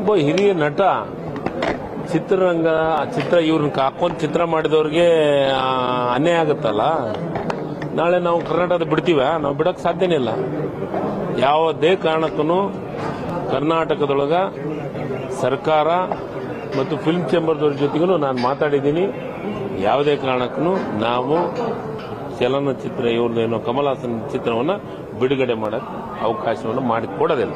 ಒಬ್ಬ ಹಿರಿಯ ನಟ ಚಿತ್ರರಂಗ ಇವ್ರನ್ನ ಹಾಕೊಂಡು ಚಿತ್ರ ಮಾಡಿದವ್ರಿಗೆ ಅನ್ಯಾಯ ಆಗುತ್ತಲ್ಲ. ನಾಳೆ ನಾವು ಕರ್ನಾಟಕದ ಬಿಡ್ತೀವ? ನಾವು ಬಿಡಕ್ ಸಾಧ್ಯನೇ ಇಲ್ಲ. ಯಾವುದೇ ಕಾರಣಕ್ಕೂ ಕರ್ನಾಟಕದೊಳಗ ಸರ್ಕಾರ ಮತ್ತು ಫಿಲ್ಮ್ ಚೇಂಬರ್ದವ್ರ ಜೊತೆಗೂ ನಾನು ಮಾತಾಡಿದ್ದೀನಿ. ಯಾವುದೇ ಕಾರಣಕ್ಕೂ ನಾವು ಚಲನಚಿತ್ರ ಇವ್ರದ್ದೇನೋ ಕಮಲ್ ಹಾಸನ್ ಚಿತ್ರವನ್ನು ಬಿಡುಗಡೆ ಮಾಡಕ್ಕೆ ಅವಕಾಶವನ್ನು ಮಾಡಿಕೊಡೋದಿಲ್ಲ.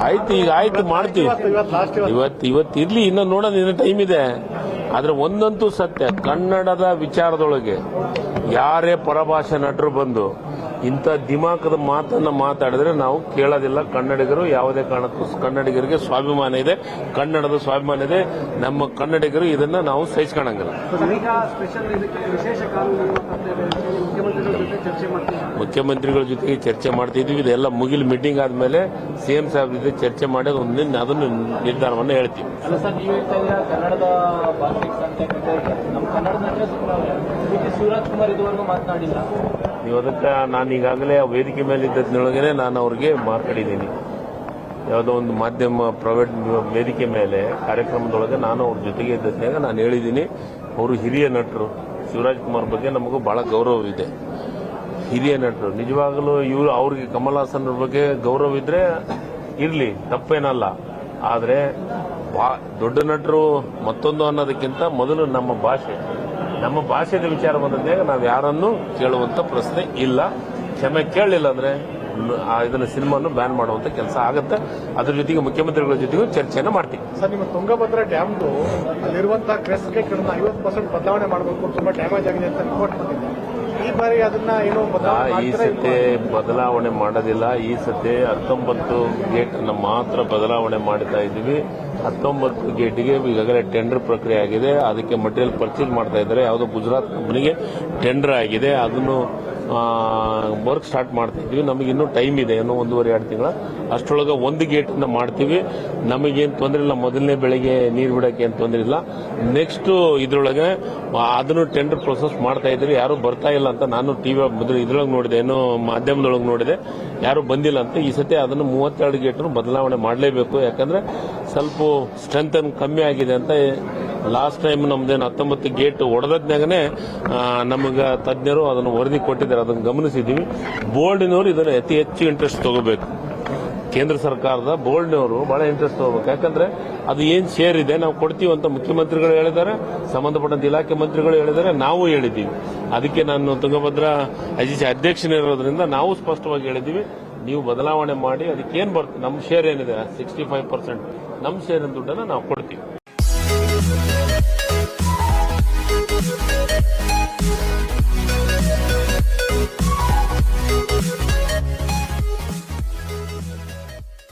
ಆಯ್ತು, ಈಗ ಆಯ್ತು ಮಾಡ್ತೀವಿ. ಇವತ್ತು ಇರ್ಲಿ, ಇನ್ನು ನೋಡೋದು ಇನ್ನು ಟೈಮ್ ಇದೆ. ಆದ್ರೆ ಒಂದಂತೂ ಸತ್ಯ, ಕನ್ನಡದ ವಿಚಾರದೊಳಗೆ ಯಾರೇ ಪರಭಾಷಾ ನಟರು ಬಂದು ಇಂಥ ದಿಮಾಕದ ಮಾತನ್ನ ಮಾತಾಡಿದ್ರೆ ನಾವು ಕೇಳೋದಿಲ್ಲ. ಕನ್ನಡಿಗರು ಯಾವುದೇ ಕಾರಣಕ್ಕೂ ಕನ್ನಡಿಗರಿಗೆ ಸ್ವಾಭಿಮಾನ ಇದೆ, ಕನ್ನಡದ ಸ್ವಾಭಿಮಾನ ಇದೆ. ನಮ್ಮ ಕನ್ನಡಿಗರು ಇದನ್ನ ನಾವು ಸಹಿಸ್ಕೊಳ್ಳಂಗಿಲ್ಲ. ಮುಖ್ಯಮಂತ್ರಿಗಳ ಜೊತೆಗೆ ಚರ್ಚೆ ಮಾಡ್ತಿದ್ವಿ. ಇದೆಲ್ಲ ಮುಗಿಲ್ ಮೀಟಿಂಗ್ ಆದ್ಮೇಲೆ ಸಿಎಂ ಸಾಹೇಬ್ ಜೊತೆ ಚರ್ಚೆ ಮಾಡಿ ಅದನ್ನು ನಿರ್ಧಾರವನ್ನು ಹೇಳ್ತೀವಿ. ನೀವು ಅದಕ್ಕೆ ನಾನು ಈಗಾಗಲೇ ವೇದಿಕೆ ಮೇಲೆ ಇದ್ದದ್ನೊಳಗೇನೆ ನಾನು ಅವ್ರಿಗೆ ಮಾತಾಡಿದ್ದೀನಿ. ಯಾವುದೋ ಒಂದು ಮಾಧ್ಯಮ ಪ್ರೈವೇಟ್ ವೇದಿಕೆ ಮೇಲೆ ಕಾರ್ಯಕ್ರಮದೊಳಗೆ ನಾನು ಅವ್ರ ಜೊತೆಗೆ ಇದ್ದದ್ನಾಗ ನಾನು ಹೇಳಿದ್ದೀನಿ. ಅವರು ಹಿರಿಯ ನಟರು. ಶಿವರಾಜ್ ಕುಮಾರ್ ಬಗ್ಗೆ ನಮಗೂ ಬಹಳ ಗೌರವ ಇದೆ. ಹಿರಿಯ ನಟರು ನಿಜವಾಗಲೂ ಇವರು ಅವ್ರಿಗೆ ಕಮಲ್ ಹಾಸನ್ ಬಗ್ಗೆ ಗೌರವ ಇದ್ರೆ ಇರ್ಲಿ, ತಪ್ಪೇನಲ್ಲ. ಆದ್ರೆ ದೊಡ್ಡ ನಟರು ಮತ್ತೊಂದು ಅನ್ನೋದಕ್ಕಿಂತ ಮೊದಲು ನಮ್ಮ ಭಾಷೆದ ವಿಚಾರ ಬಂದಾಗ ನಾವು ಯಾರನ್ನು ಕೇಳುವಂತ ಪ್ರಶ್ನೆ ಇಲ್ಲ. ಕ್ಷಮೆ ಕೇಳಲಿಲ್ಲ ಅಂದ್ರೆ ಇದನ್ನ ಸಿನಿಮಾನು ಬ್ಯಾನ್ ಮಾಡುವಂತ ಕೆಲಸ ಆಗುತ್ತೆ. ಅದ್ರ ಜೊತೆಗೆ ಮುಖ್ಯಮಂತ್ರಿಗಳ ಜೊತೆಗೂ ಚರ್ಚೆನ ಮಾಡ್ತೀವಿ. ಸರ್, ನಿಮ್ಮ ತುಂಗಭದ್ರಾ ಡ್ಯಾಮ್ದು ಅಲ್ಲಿರುವಂತಹ ಕ್ರೆಸ್ಟ್ಗೆ 50% ಬದಲಾವಣೆ ಮಾಡಬೇಕು, ತುಂಬಾ ಡ್ಯಾಮೇಜ್ ಆಗಿದೆ ಅಂತ ರಿಪೋರ್ಟ್ ಬಂದಿದೆ. ಈ ಬಾರಿ ಅದನ್ನ ಏನು ಈ ಸತಿ ಬದಲಾವಣೆ ಮಾಡೋದಿಲ್ಲ. ಈ ಸತಿ 19 ಗೇಟ್ ಅನ್ನು ಮಾತ್ರ ಬದಲಾವಣೆ ಮಾಡ್ತಾ ಇದ್ದೀವಿ. 19 ಗೇಟ್ಗೆ ಈಗಾಗಲೇ ಟೆಂಡರ್ ಪ್ರಕ್ರಿಯೆ ಆಗಿದೆ. ಅದಕ್ಕೆ ಮಟೀರಿಯಲ್ ಪರ್ಚೇಸ್ ಮಾಡ್ತಾ ಇದ್ದಾರೆ. ಯಾವುದೋ ಗುಜರಾತ್ ಕಂಪನಿಗೆ ಟೆಂಡರ್ ಆಗಿದೆ. ಅದನ್ನು ವರ್ಕ್ ಸ್ಟಾರ್ಟ್ ಮಾಡ್ತಾ ಇದ್ವಿ. ನಮಗೆ ಇನ್ನೂ ಟೈಮ್ ಇದೆ, ಇನ್ನೂ 1.5-2 ತಿಂಗಳ. ಅಷ್ಟರೊಳಗೆ ಒಂದು ಗೇಟ್ ಅನ್ನ ಮಾಡ್ತೀವಿ. ನಮಗೇನು ತೊಂದರೆ ಇಲ್ಲ. ಮೊದಲನೇ ಬೆಳೆಗೆ ನೀರು ಬಿಡಕ್ಕೆ ಏನು ತೊಂದರೆ ಇಲ್ಲ. ನೆಕ್ಸ್ಟ್ ಇದ್ರೊಳಗೆ ಅದನ್ನು ಟೆಂಡರ್ ಪ್ರೊಸೆಸ್ ಮಾಡ್ತಾ ಇದ್ರಿ. ಯಾರು ಬರ್ತಾ ಇಲ್ಲ ಅಂತ ನಾನು ಟಿವಿ ಇದ್ರೊಳಗೆ ನೋಡಿದೆ, ಏನೋ ಮಾಧ್ಯಮದೊಳಗೆ ನೋಡಿದೆ, ಯಾರು ಬಂದಿಲ್ಲ ಅಂತ. ಈ ಸತಿ ಅದನ್ನು 32 ಗೇಟ್ ಬದಲಾವಣೆ ಮಾಡಲೇಬೇಕು. ಯಾಕಂದ್ರೆ ಸ್ವಲ್ಪ ಸ್ಟ್ರೆಂತ್ ಕಮ್ಮಿ ಆಗಿದೆ ಅಂತ. ಲಾಸ್ಟ್ ಟೈಮ್ ನಮ್ದೇನು 19 ಗೇಟ್ ಹೊಡೆದ್ನಾಗನೇ ನಮಗೆ ತಜ್ಞರು ಅದನ್ನು ವರದಿ ಕೊಟ್ಟಿದ್ದಾರೆ. ಅದನ್ನು ಗಮನಿಸಿದ್ದೀವಿ. ಬೋರ್ಡ್ನವರು ಇದನ್ನು ಅತಿ ಹೆಚ್ಚು ಇಂಟ್ರೆಸ್ಟ್ ತಗೋಬೇಕು. ಕೇಂದ್ರ ಸರ್ಕಾರದ ಬೋರ್ಡ್ನವರು ಬಹಳ ಇಂಟ್ರೆಸ್ಟ್ ತಗೋಬೇಕು. ಯಾಕಂದ್ರೆ ಅದು ಏನ್ ಶೇರ್ ಇದೆ ನಾವು ಕೊಡ್ತೀವಿ ಅಂತ ಮುಖ್ಯಮಂತ್ರಿಗಳು ಹೇಳಿದ್ದಾರೆ, ಸಂಬಂಧಪಟ್ಟಂತ ಇಲಾಖೆ ಮಂತ್ರಿಗಳು ಹೇಳಿದ್ದಾರೆ, ನಾವು ಹೇಳಿದ್ದೀವಿ. ಅದಕ್ಕೆ ನಾನು ತುಂಗಭದ್ರಾ ಅಧ್ಯಕ್ಷನಿರೋದ್ರಿಂದ ನಾವು ಸ್ಪಷ್ಟವಾಗಿ ಹೇಳಿದ್ದೀವಿ, ನೀವು ಬದಲಾವಣೆ ಮಾಡಿ ಅದಕ್ಕೇನು ಬರ್ತದೆ, ನಮ್ಮ ಶೇರ್ ಏನಿದೆ 65%, ನಮ್ಮ ಶೇರಿನ ದುಡ್ಡನ್ನು ನಾವು ಕೊಡ್ತೀವಿ.